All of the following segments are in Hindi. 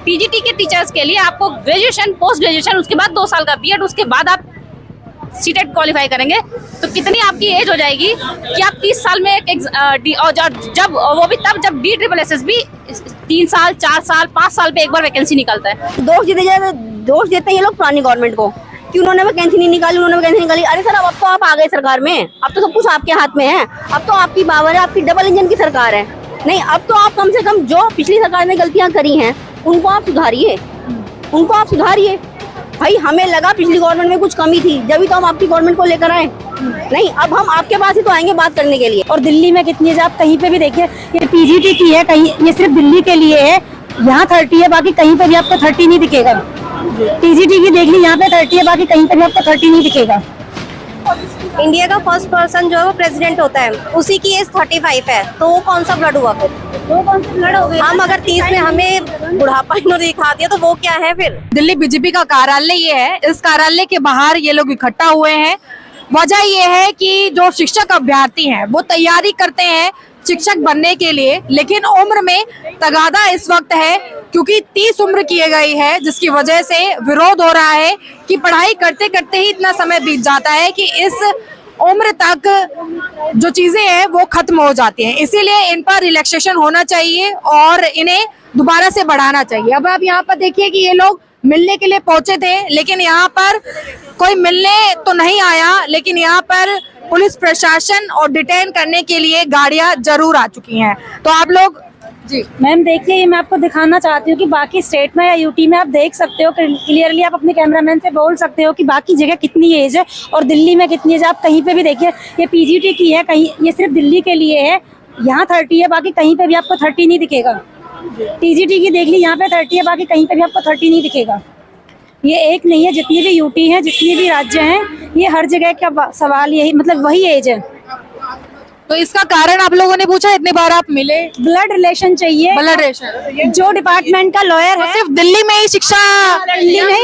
टीजीटी के टीचर्स के लिए आपको ग्रेजुएशन, पोस्ट ग्रेजुएशन, उसके बाद 2 साल का बीएड, उसके बाद आप सीटेट क्वालिफाई करेंगे तो कितनी आपकी एज हो जाएगी कि आप 30 साल में जब वो भी तब जब DSSS भी 3 साल, 4 साल, 5 साल पे एक बार वैकेंसी निकलता है। दोष देते हैं ये लोग पुरानी गवर्नमेंट को कि उन्होंने वैकेंसी नहीं निकाली, उन्होंने वैकेंसी निकाली। अरे सर, अब तो आप आ गए सरकार में, अब तो सब कुछ आपके हाथ में है, अब तो आपकी पावर है, आपकी डबल इंजन की सरकार है। नहीं, अब तो आप कम से कम जो पिछली सरकार ने गलतियां करी हैं उनको आप सुधारिए, उनको आप सुधारिए। भाई हमें लगा पिछली गवर्नमेंट में कुछ कमी थी, जब तो हम आपकी गवर्नमेंट को लेकर आए। नहीं, अब हम आपके पास ही तो आएंगे बात करने के लिए। और दिल्ली में कितनी है, आप कहीं पे भी देखिए, ये पीजीटी की है, कहीं ये सिर्फ दिल्ली के लिए है, यहाँ 30 है, बाकी कहीं पे भी आपको 30 नहीं दिखेगा। टीजीटी की देख ली, यहाँ पे 30 है, बाकी कहीं पे भी आपको 30 नहीं दिखेगा। इंडिया का फर्स्ट पर्सन जो है वो प्रेसिडेंट होता है, उसी की एज 35 है, तो वो कौन सा ब्लड हुआ फिर? वो कौन सा ब्लड हो गया? हम अगर 30 में हमें बुढ़ापा इन्होंने दिखा दिया तो वो क्या है फिर? दिल्ली बीजेपी का कार्यालय ये है, इस कार्यालय के बाहर ये लोग इकट्ठा हुए हैं। वजह ये है कि जो शिक्षक अभ्यर्थी हैं वो तैयारी करते हैं शिक्षक बनने के लिए, लेकिन उम्र में तगादा इस वक्त है क्योंकि 30 उम्र की गई है, जिसकी वजह से विरोध हो रहा है कि पढ़ाई करते करते ही इतना समय बीत जाता है कि इस उम्र तक जो चीजें हैं वो खत्म हो जाती हैं। इसीलिए इन पर रिलैक्सेशन होना चाहिए और इन्हें दोबारा से बढ़ाना चाहिए। अब आप यहाँ पर देखिए कि ये लोग मिलने के लिए पहुंचे थे, लेकिन यहाँ पर कोई मिलने तो नहीं आया, लेकिन यहाँ पर पुलिस प्रशासन और डिटेन करने के लिए गाड़ियां जरूर आ चुकी हैं। तो आप लोग जी मैम देखिए, ये मैं आपको दिखाना चाहती हूँ कि बाकी स्टेट में या यूटी में आप देख सकते हो क्लियरली, आप अपने कैमरामैन से बोल सकते हो कि बाकी जगह कितनी एज है और दिल्ली में कितनी एज है। आप कहीं पे भी देखिए, ये पीजीटी की है, कहीं ये सिर्फ दिल्ली के लिए है, यहाँ 30 है, बाकी कहीं पे भी आपको 30 नहीं दिखेगा। टीजीटी की देख ली, यहाँ पे 30 है, बाकी कहीं पे भी आपको 30 नहीं दिखेगा। ये एक नहीं है, जितनी भी यूटी है, जितनी भी राज्य हैं, ये हर जगह का सवाल यही, मतलब वही एज है। तो इसका कारण आप लोगों ने पूछा, इतने बार आप मिले? ब्लड रिलेशन चाहिए, ब्लड रिलेशन। जो डिपार्टमेंट का लॉयर है, सिर्फ दिल्ली में ही शिक्षा, दिल्ली में ही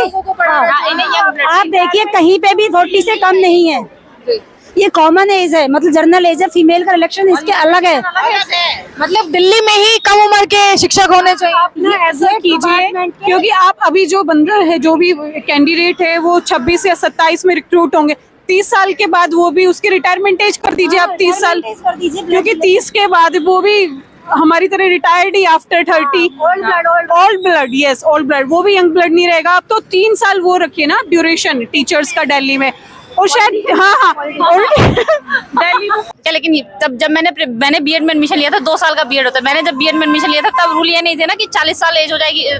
आप देखिए कहीं पे भी 40 से कम नहीं है। ये कॉमन एज है, मतलब जर्नल एज है, फीमेल का रिलेक्शन इसके अलग है। मतलब दिल्ली में ही कम उम्र के शिक्षक होने चाहिए। आप ना ऐसा कीजिए, क्योंकि आप अभी जो बंदा है, जो भी कैंडिडेट है, वो 26 या 27 में रिक्रूट होंगे। 30 साल के बाद वो भी उसकी रिटायरमेंट एज कर दीजिए आप 30 साल, क्योंकि 30 के बाद वो भी हमारी तरह रिटायर्ड ही after 30। Old blood, yes old blood, वो भी यंग ब्लड नहीं रहेगा। अब तो 3 साल वो रखिए ना ड्यूरेशन टीचर्स का दिल्ली में, और शायद हाँ दिल्ली में। लेकिन तब जब मैंने बीएड में एडमिशन लिया था, 2 साल का बीएड होता है। मैंने जब बीएड में एडमिशन लिया था तब रूल ये नहीं थे ना कि 40 साल एज हो जाएगी,